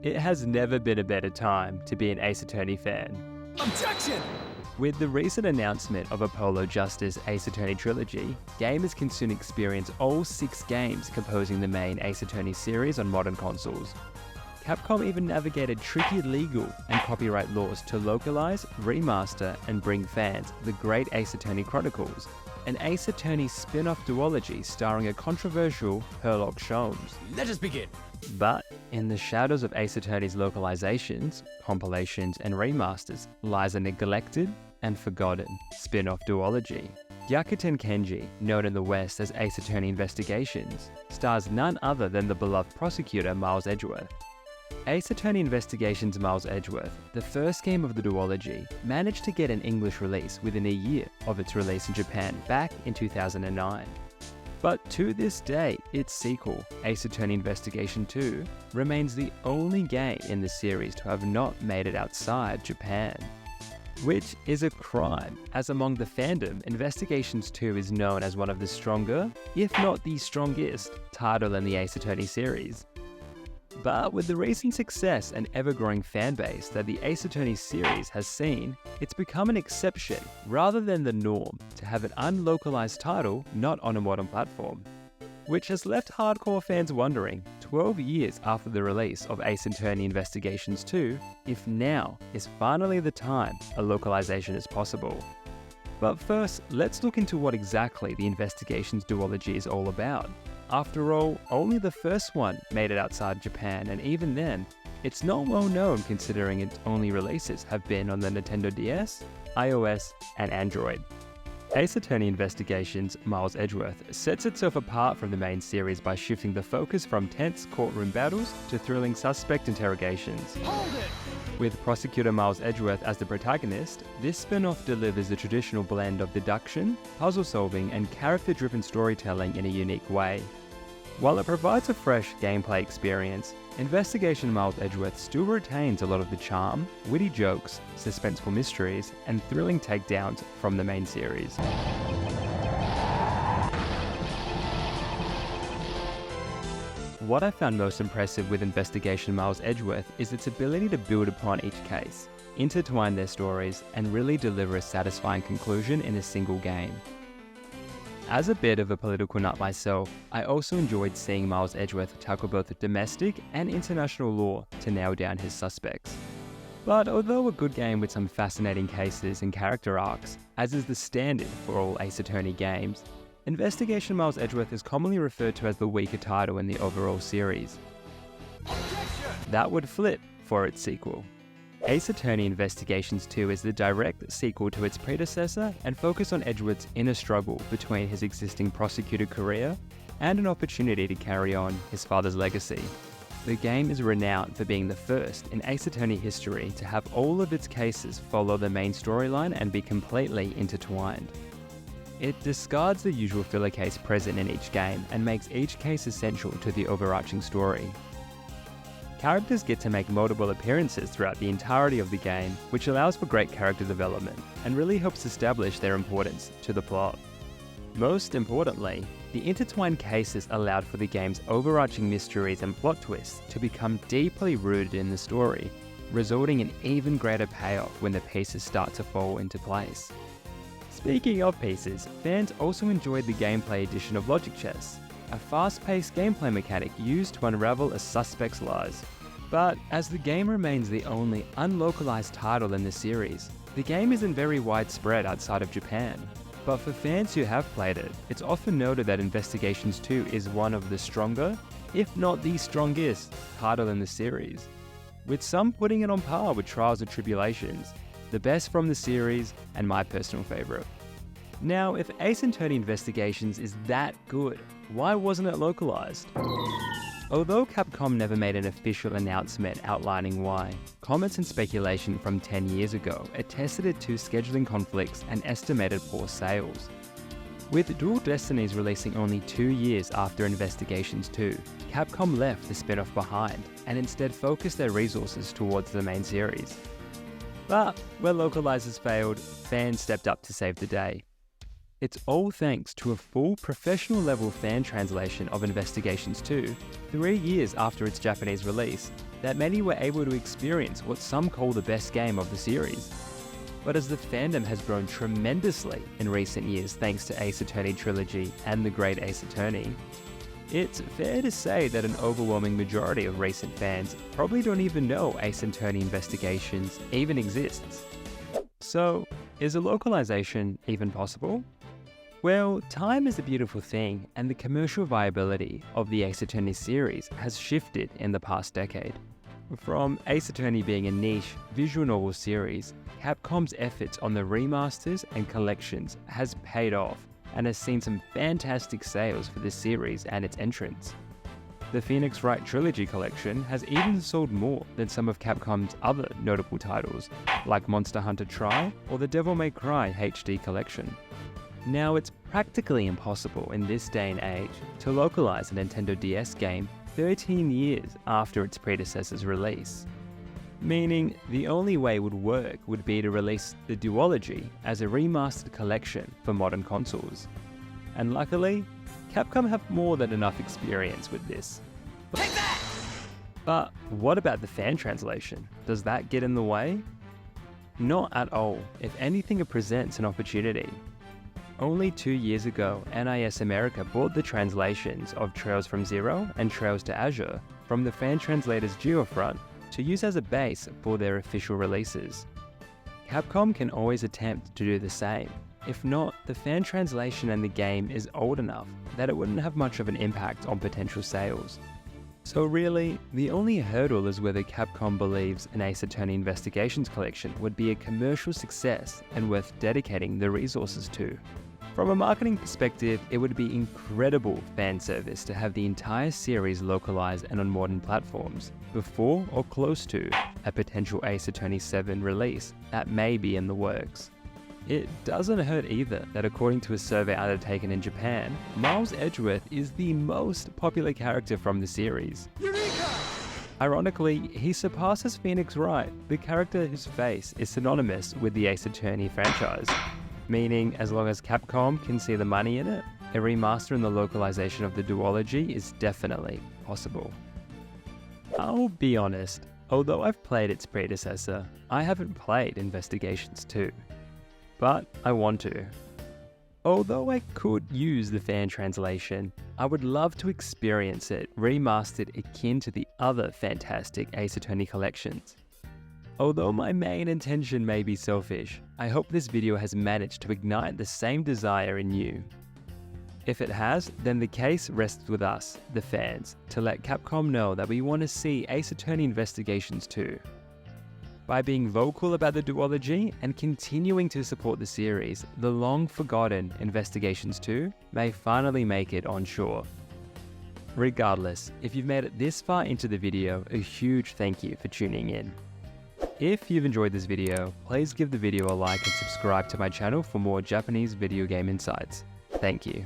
It has never been a better time to be an Ace Attorney fan. Objection! With the recent announcement of Apollo Justice Ace Attorney trilogy, gamers can soon experience all 6 games composing the main Ace Attorney series on modern consoles. Capcom even navigated tricky legal and copyright laws to localize, remaster, and bring fans The Great Ace Attorney Chronicles, an Ace Attorney spin-off duology starring a controversial Herlock Sholmes. Let us begin. But in the shadows of Ace Attorney's localizations, compilations, and remasters lies a neglected and forgotten spin-off duology. Gyakuten Kenji, known in the West as Ace Attorney Investigations, stars none other than the beloved prosecutor Miles Edgeworth. Ace Attorney Investigations Miles Edgeworth, the first game of the duology, managed to get an English release within a year of its release in Japan back in 2009. But to this day, its sequel, Ace Attorney Investigation 2, remains the only game in the series to have not made it outside Japan. Which is a crime, as among the fandom, Investigations 2 is known as one of the stronger, if not the strongest, title in the Ace Attorney series. But with the recent success and ever-growing fanbase that the Ace Attorney series has seen, it's become an exception rather than the norm to have an unlocalized title not on a modern platform. Which has left hardcore fans wondering, 12 years after the release of Ace Attorney Investigations 2, if now is finally the time a localization is possible. But first, let's look into what exactly the Investigations duology is all about. After all, only the first one made it outside Japan, and even then, it's not well known considering its only releases have been on the Nintendo DS, iOS, and Android. Ace Attorney Investigations Miles Edgeworth sets itself apart from the main series by shifting the focus from tense courtroom battles to thrilling suspect interrogations. Hold it! With prosecutor Miles Edgeworth as the protagonist, this spin-off delivers a traditional blend of deduction, puzzle solving, and character-driven storytelling in a unique way. While it provides a fresh gameplay experience, Investigation Miles Edgeworth still retains a lot of the charm, witty jokes, suspenseful mysteries, and thrilling takedowns from the main series. What I found most impressive with Investigation Miles Edgeworth is its ability to build upon each case, intertwine their stories, and really deliver a satisfying conclusion in a single game. As a bit of a political nut myself, I also enjoyed seeing Miles Edgeworth tackle both domestic and international law to nail down his suspects. But although a good game with some fascinating cases and character arcs, as is the standard for all Ace Attorney games, Investigation Miles Edgeworth is commonly referred to as the weaker title in the overall series. Objection! That would flip for its sequel. Ace Attorney Investigations 2 is the direct sequel to its predecessor and focuses on Edgeworth's inner struggle between his existing prosecutor career and an opportunity to carry on his father's legacy. The game is renowned for being the first in Ace Attorney history to have all of its cases follow the main storyline and be completely intertwined. It discards the usual filler case present in each game and makes each case essential to the overarching story. Characters get to make multiple appearances throughout the entirety of the game, which allows for great character development and really helps establish their importance to the plot. Most importantly, the intertwined cases allowed for the game's overarching mysteries and plot twists to become deeply rooted in the story, resulting in even greater payoff when the pieces start to fall into place. Speaking of pieces, fans also enjoyed the gameplay edition of Logic Chess, a fast-paced gameplay mechanic used to unravel a suspect's lies. But as the game remains the only unlocalized title in the series, the game isn't very widespread outside of Japan. But for fans who have played it, it's often noted that Investigations 2 is one of the stronger, if not the strongest, title in the series, with some putting it on par with Trials and Tribulations, the best from the series and my personal favourite. Now, if Ace Attorney Investigations is that good, why wasn't it localized? Although Capcom never made an official announcement outlining why, comments and speculation from 10 years ago attested it to scheduling conflicts and estimated poor sales. With Dual Destinies releasing only 2 years after Investigations 2, Capcom left the spin-off behind and instead focused their resources towards the main series. But where Localized has failed, fans stepped up to save the day. It's all thanks to a full professional level fan translation of Investigations 2, 3 years after its Japanese release, that many were able to experience what some call the best game of the series. But as the fandom has grown tremendously in recent years thanks to Ace Attorney Trilogy and the Great Ace Attorney, it's fair to say that an overwhelming majority of recent fans probably don't even know Ace Attorney Investigations even exists. So, is a localization even possible? Well, time is a beautiful thing, and the commercial viability of the Ace Attorney series has shifted in the past decade. From Ace Attorney being a niche visual novel series, Capcom's efforts on the remasters and collections has paid off and has seen some fantastic sales for this series and its entrants. The Phoenix Wright Trilogy collection has even sold more than some of Capcom's other notable titles, like Monster Hunter Tri or the Devil May Cry HD collection. Now, it's practically impossible in this day and age to localize a Nintendo DS game 13 years after its predecessor's release. Meaning, the only way it would work would be to release the duology as a remastered collection for modern consoles. And luckily, Capcom have more than enough experience with this. But what about the fan translation? Does that get in the way? Not at all. If anything, it presents an opportunity. Only 2 years ago, NIS America bought the translations of Trails from Zero and Trails to Azure from the fan translators Geofront to use as a base for their official releases. Capcom can always attempt to do the same. If not, the fan translation and the game is old enough that it wouldn't have much of an impact on potential sales. So really, the only hurdle is whether Capcom believes an Ace Attorney Investigations collection would be a commercial success and worth dedicating the resources to. From a marketing perspective, it would be incredible fan service to have the entire series localized and on modern platforms, before or close to a potential Ace Attorney 7 release that may be in the works. It doesn't hurt either that according to a survey undertaken in Japan, Miles Edgeworth is the most popular character from the series. Eureka! Ironically, he surpasses Phoenix Wright, the character whose face is synonymous with the Ace Attorney franchise. Meaning, as long as Capcom can see the money in it, a remaster and the localization of the duology is definitely possible. I'll be honest, although I've played its predecessor, I haven't played Investigations 2. But I want to. Although I could use the fan translation, I would love to experience it remastered akin to the other fantastic Ace Attorney collections. Although my main intention may be selfish, I hope this video has managed to ignite the same desire in you. If it has, then the case rests with us, the fans, to let Capcom know that we want to see Ace Attorney Investigations 2. By being vocal about the duology and continuing to support the series, the long-forgotten Investigations 2 may finally make it on shore. Regardless, if you've made it this far into the video, a huge thank you for tuning in. If you've enjoyed this video, please give the video a like and subscribe to my channel for more Japanese video game insights. Thank you.